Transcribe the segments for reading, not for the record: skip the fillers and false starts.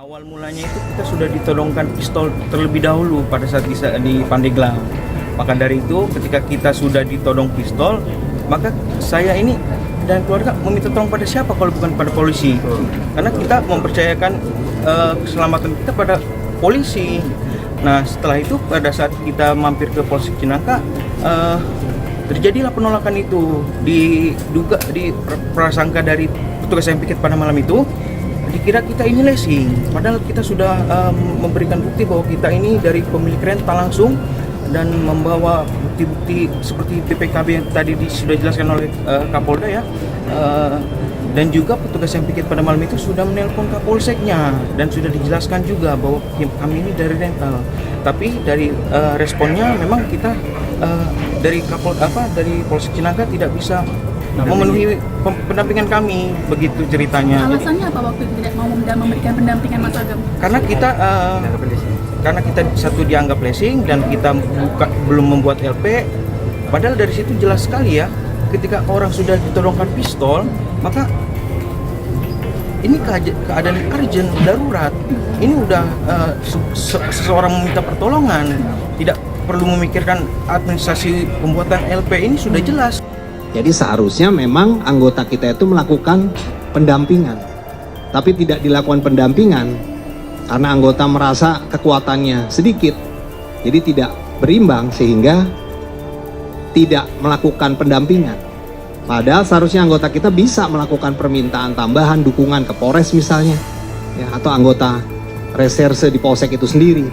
Awal mulanya itu kita sudah ditodongkan pistol terlebih dahulu pada saat di Pandeglang. Maka dari itu ketika kita sudah ditodong pistol, maka saya ini dan keluarga meminta tolong pada siapa kalau bukan pada polisi. Karena kita mempercayakan keselamatan kita pada polisi. Nah setelah itu pada saat kita mampir ke Polsek Cinangka, terjadilah penolakan itu. Diduga di prasangka dari petugas yang piket pada malam itu, dikira kita ini lesing, padahal kita sudah memberikan bukti bahwa kita ini dari pemilik rental langsung dan membawa bukti-bukti seperti PPKB yang tadi sudah dijelaskan oleh Kapolda ya, dan juga petugas yang piket pada malam itu sudah menelpon Kapolseknya dan sudah dijelaskan juga bahwa kami ini dari rental. Tapi dari responnya memang kita dari Polsek Cinangka tidak bisa memenuhi pendampingan kami, begitu ceritanya. Alasannya apa waktu itu tidak mau memberikan pendampingan Mas Agam? Karena kita satu dianggap lesing dan kita belum membuat LP. Padahal dari situ jelas sekali ya, ketika orang sudah ditodongkan pistol, maka ini keadaan urgent, darurat. Ini udah seseorang meminta pertolongan, tidak perlu memikirkan administrasi pembuatan LP, ini sudah jelas. Jadi seharusnya memang anggota kita itu melakukan pendampingan, tapi tidak dilakukan pendampingan karena anggota merasa kekuatannya sedikit, jadi tidak berimbang sehingga tidak melakukan pendampingan. Padahal seharusnya anggota kita bisa melakukan permintaan tambahan dukungan ke Polres misalnya, ya, atau anggota reserse di Polsek itu sendiri,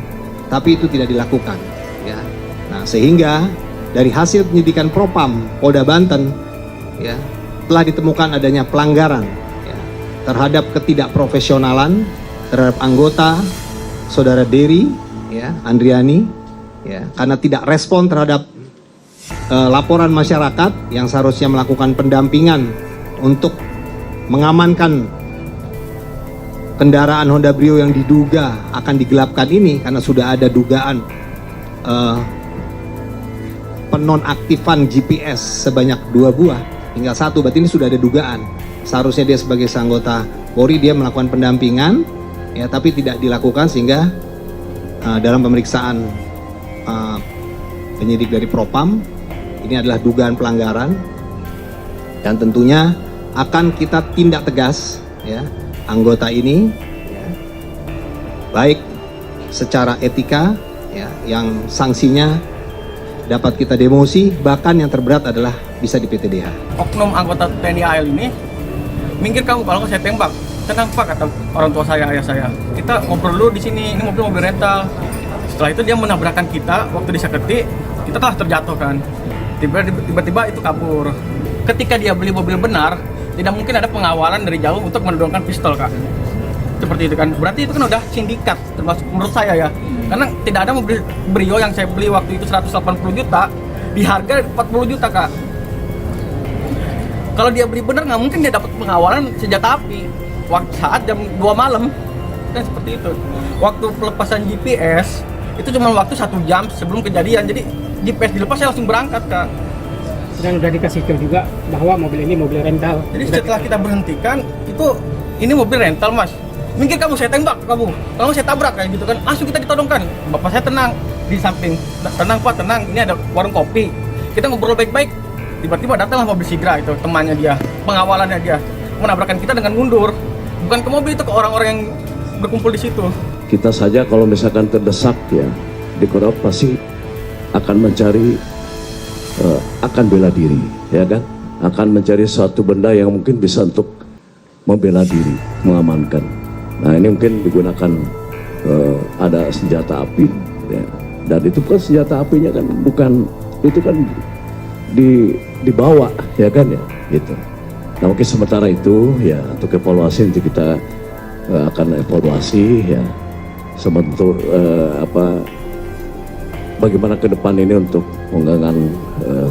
tapi itu tidak dilakukan. Ya. Nah sehingga dari hasil penyidikan Propam Polda Banten, ya, telah ditemukan adanya pelanggaran, ya, terhadap ketidakprofesionalan terhadap anggota Saudara Dery, ya, Andriani, ya, karena tidak respon terhadap laporan masyarakat yang seharusnya melakukan pendampingan untuk mengamankan kendaraan Honda Brio yang diduga akan digelapkan ini, karena sudah ada dugaan penonaktifan GPS sebanyak 2 buah, tinggal 1, berarti ini sudah ada dugaan. Seharusnya dia sebagai anggota Polri dia melakukan pendampingan, ya, tapi tidak dilakukan sehingga dalam pemeriksaan penyidik dari Propam ini adalah dugaan pelanggaran dan tentunya akan kita tindak tegas, ya, anggota ini, ya, baik secara etika, ya, yang sanksinya dapat kita demosi, bahkan yang terberat adalah bisa di PTDH. Oknum anggota TNI AL ini, minggir kamu kalau saya tembak. Tenang Pak, kata orang tua saya, ayah saya. Kita ngobrol dulu di sini, ini mobil rental. Setelah itu dia menabrakkan kita, waktu di Saketi, kita telah terjatuh kan. Tiba-tiba itu kabur. Ketika dia beli mobil benar, tidak mungkin ada pengawalan dari jauh untuk menodongkan pistol Kak. Seperti itu kan, berarti itu kan udah sindikat, termasuk menurut saya ya. Karena tidak ada mobil Brio yang saya beli waktu itu 180 juta di harga 40 juta Kak. Kalau dia beli bener nggak mungkin dia dapat pengawalan senjata api waktu saat jam 2 malam kan, seperti itu. Waktu pelepasan GPS itu cuma waktu 1 jam sebelum kejadian, jadi GPS dilepas saya langsung berangkat Kak. Dan udah dikasih tahu juga bahwa mobil ini mobil rental. Jadi setelah kita berhentikan, itu ini mobil rental Mas, minggir kamu, saya tembak kamu, kalau saya tabrak kayak gitu kan, langsung kita ditodongkan. Bapak saya tenang di samping, tenang Pak, tenang, ini ada warung kopi, kita ngobrol baik-baik. Tiba-tiba datanglah mobil Sigra itu, temannya dia, pengawalannya dia, menabrakkan kita dengan mundur, bukan ke mobil, itu ke orang-orang yang berkumpul di situ. Kita saja kalau misalkan terdesak ya di Korup pasti akan mencari akan bela diri, ya kan, akan mencari suatu benda yang mungkin bisa untuk membela diri, mengamankan. Nah ini mungkin digunakan ada senjata api, ya. Dan itu kan senjata apinya kan bukan, itu kan dibawa, ya kan ya, gitu. Nah mungkin sementara itu ya untuk evaluasi nanti kita akan evaluasi ya sebentar bagaimana ke depan ini untuk penggangan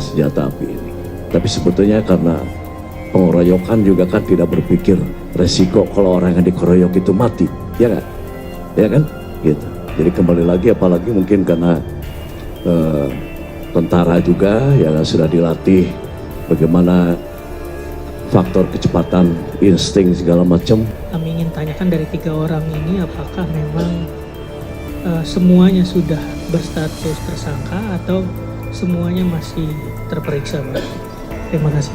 senjata api ini. Tapi sebetulnya karena pengeroyokan juga kan tidak berpikir resiko kalau orang yang dikeroyok itu mati, ya kan? Ya kan? Gitu. Jadi kembali lagi, apalagi mungkin karena tentara juga yang sudah dilatih bagaimana faktor kecepatan, insting segala macam. Kami ingin tanyakan dari 3 orang ini apakah memang semuanya sudah berstatus tersangka atau semuanya masih terperiksa, Pak? Terima kasih.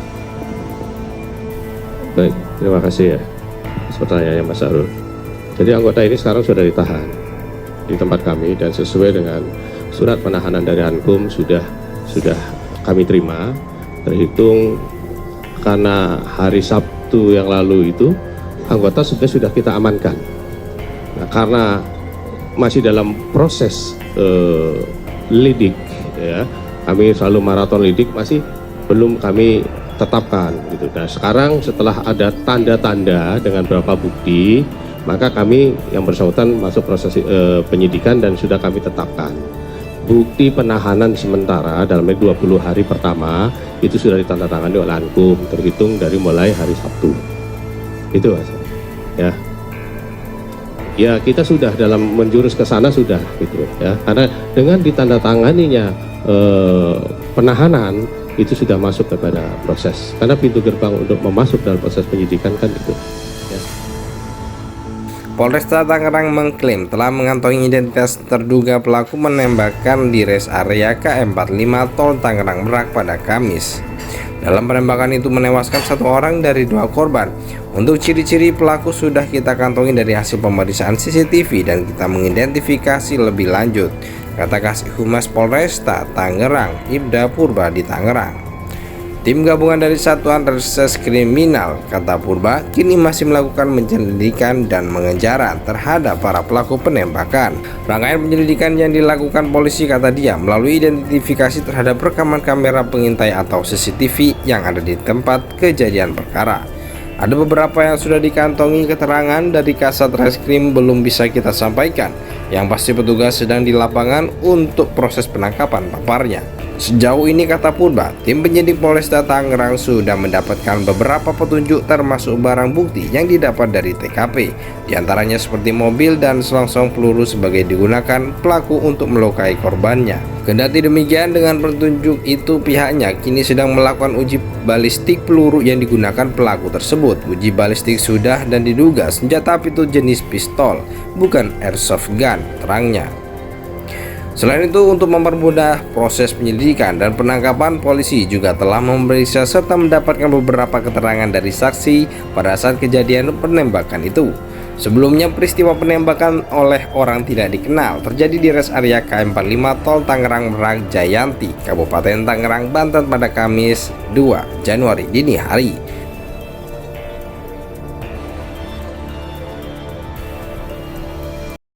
Baik, terima kasih ya pertanyaannya Mas Arul. Jadi anggota ini sekarang sudah ditahan di tempat kami dan sesuai dengan surat penahanan dari Ankum sudah kami terima, terhitung karena hari Sabtu yang lalu itu anggota sudah kita amankan. Nah, karena masih dalam proses lidik ya, kami selalu maraton lidik, masih belum kami tetapkan gitu. Nah sekarang setelah ada tanda-tanda dengan beberapa bukti, maka kami yang bersangkutan masuk proses penyidikan dan sudah kami tetapkan. Bukti penahanan sementara dalam 20 hari pertama itu sudah ditandatangani oleh Ankum, terhitung dari mulai hari Sabtu. Itu Mas. Ya. Ya kita sudah dalam menjurus ke sana sudah gitu ya. Karena dengan ditandatanganinya penahanan itu sudah masuk kepada proses, karena pintu gerbang untuk memasuk dalam proses penyidikan kan itu ya. Polresta Tangerang mengklaim telah mengantongi identitas terduga pelaku menembakkan di res area KM45 Tol Tangerang Merak pada Kamis. Dalam penembakan itu menewaskan 1 orang dari 2 korban. Untuk ciri-ciri pelaku sudah kita kantongi dari hasil pemeriksaan CCTV dan kita mengidentifikasi lebih lanjut, kata Kasih Humas Polresta Tangerang, Ibda Purba di Tangerang. Tim gabungan dari Satuan Reserse Kriminal, kata Purba, kini masih melakukan penyelidikan dan pengejaran terhadap para pelaku penembakan. Rangkaian penyelidikan yang dilakukan polisi, kata dia, melalui identifikasi terhadap rekaman kamera pengintai atau CCTV yang ada di tempat kejadian perkara. Ada beberapa yang sudah dikantongi keterangan dari Kasat Reskrim belum bisa kita sampaikan. Yang pasti petugas sedang di lapangan untuk proses penangkapan paparnya. Sejauh ini, kata Purba, tim penyidik Polresta Tangerang sudah mendapatkan beberapa petunjuk termasuk barang bukti yang didapat dari TKP. Di antaranya seperti mobil dan selongsong peluru sebagai digunakan pelaku untuk melukai korbannya. Kendati demikian, dengan petunjuk itu pihaknya kini sedang melakukan uji balistik peluru yang digunakan pelaku tersebut. Uji balistik sudah dan diduga senjata api itu jenis pistol, bukan airsoft gun, terangnya. Selain itu, untuk mempermudah proses penyelidikan dan penangkapan, polisi juga telah memeriksa serta mendapatkan beberapa keterangan dari saksi pada saat kejadian penembakan itu. Sebelumnya, peristiwa penembakan oleh orang tidak dikenal terjadi di res area KM45 Tol Tangerang Merak Jayanti, Kabupaten Tangerang, Banten pada Kamis 2 Januari dini hari.